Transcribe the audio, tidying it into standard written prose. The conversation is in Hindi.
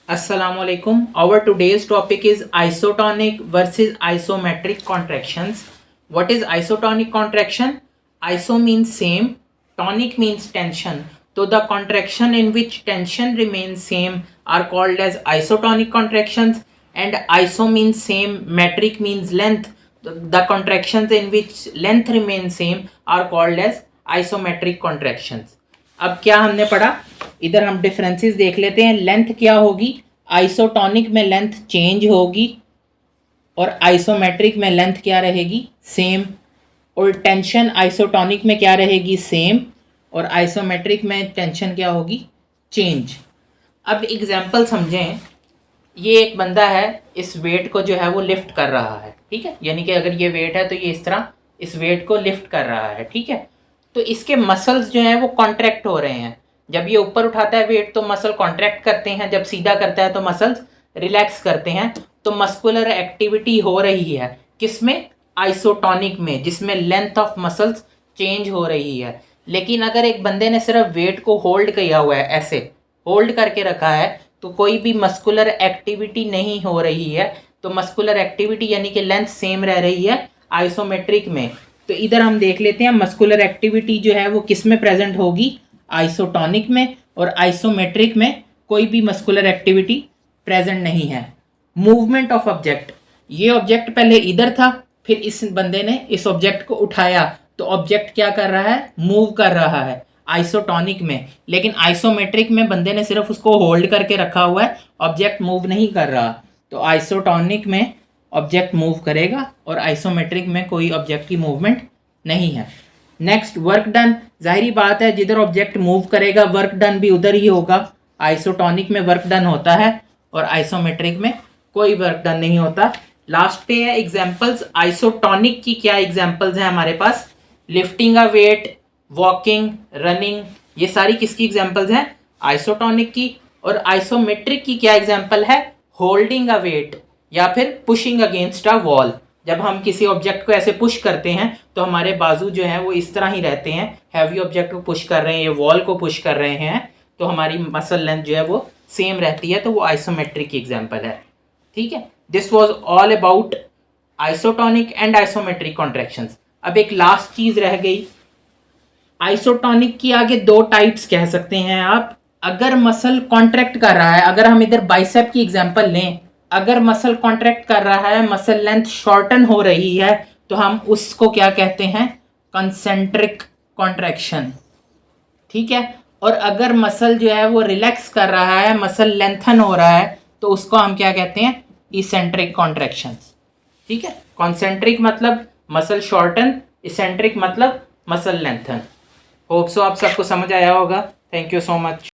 Assalamualaikum. Our today's topic is isotonic versus isometric contractions. What is isotonic contraction? Iso means same, tonic means tension. So the contraction in which tension remains same are called as isotonic contractions, and iso means same, metric means length. The contractions in which length remains same are called as isometric contractions. अब क्या हमने पढ़ा, इधर हम डिफरेंसेस देख लेते हैं. लेंथ क्या होगी, आइसोटोनिक में लेंथ चेंज होगी और आइसोमेट्रिक में लेंथ क्या रहेगी, सेम. और टेंशन आइसोटोनिक में क्या रहेगी, सेम, और आइसोमेट्रिक में टेंशन क्या होगी, चेंज. अब एग्जांपल समझें. ये एक बंदा है, इस वेट को जो है वो लिफ्ट कर रहा है, ठीक है. यानी कि अगर ये वेट है तो ये इस तरह इस वेट को लिफ्ट कर रहा है, ठीक है. तो इसके मसल्स जो हैं वो कॉन्ट्रैक्ट हो रहे हैं. जब ये ऊपर उठाता है वेट तो मसल कॉन्ट्रैक्ट करते हैं, जब सीधा करता है तो मसल्स रिलैक्स करते हैं. तो मस्कुलर एक्टिविटी हो रही है किसमें, आइसोटोनिक में, जिसमें लेंथ ऑफ मसल्स चेंज हो रही है. लेकिन अगर एक बंदे ने सिर्फ वेट को होल्ड किया हुआ है, ऐसे होल्ड करके रखा है, तो कोई भी मस्कुलर एक्टिविटी नहीं हो रही है. तो मस्कुलर एक्टिविटी यानी कि लेंथ सेम रह रही है आइसोमेट्रिक में. तो इधर हम देख लेते हैं मस्कुलर एक्टिविटी जो है वो किस में प्रेजेंट होगी, आइसोटोनिक में, और आइसोमेट्रिक में कोई भी मस्कुलर एक्टिविटी प्रेजेंट नहीं है. मूवमेंट ऑफ ऑब्जेक्ट, ये ऑब्जेक्ट पहले इधर था, फिर इस बंदे ने इस ऑब्जेक्ट को उठाया, तो ऑब्जेक्ट क्या कर रहा है, मूव कर रहा है आइसोटोनिक में. लेकिन आइसोमेट्रिक में बंदे ने सिर्फ उसको होल्ड करके रखा हुआ है, ऑब्जेक्ट मूव नहीं कर रहा. तो आइसोटोनिक में ऑब्जेक्ट मूव करेगा और आइसोमेट्रिक में कोई ऑब्जेक्ट की मूवमेंट नहीं है. Next, work done. जाहिर बात है जिधर ऑब्जेक्ट मूव करेगा वर्क डन भी उधर ही होगा. आइसोटोनिक में वर्क डन होता है और आइसोमेट्रिक में कोई वर्क डन नहीं होता. लास्ट पे है एग्जांपल्स. आइसोटोनिक की क्या एग्जांपल्स हैं हमारे पास, lifting a weight, walking, running, ये सारी किसकी एग्जांपल्स हैं, आइसोटोनिक की. और आइसोमेट्रिक की क्या एग्जांपल है, होल्डिंग अ वेट या फिर पुशिंग अगेंस्ट अ वॉल. जब हम किसी ऑब्जेक्ट को ऐसे पुश करते हैं तो हमारे बाजू जो हैं वो इस तरह ही रहते हैं. हैवी ऑब्जेक्ट को पुश कर रहे हैं, ये वॉल को पुश कर रहे हैं, तो हमारी मसल लेंथ जो है वो सेम रहती है. तो वो आइसोमेट्रिक की एग्जांपल है, ठीक है. This was all about isotonic and isometric contractions. अब एक लास्ट चीज रह गई. आइसोटोनिक की आगे दो टाइप्स कह सकते हैं आप. अगर मसल कॉन्ट्रैक्ट कर रहा है, अगर हम इधर बाइसेप की एग्जांपल लें, अगर मसल कॉन्ट्रैक्ट कर रहा है, मसल लेंथ शॉर्टन हो रही है, तो हम उसको क्या कहते हैं, कंसेंट्रिक कॉन्ट्रैक्शन, ठीक है. और अगर मसल जो है वो रिलैक्स कर रहा है, मसल लेंथन हो रहा है, तो उसको हम क्या कहते हैं, इसेंट्रिक कॉन्ट्रैक्शंस, ठीक है. कॉन्सेंट्रिक मतलब मसल शॉर्टन, इसेंट्रिक मतलब मसल लेंथन. होप सो आप सबको समझ आया होगा. Thank you so much.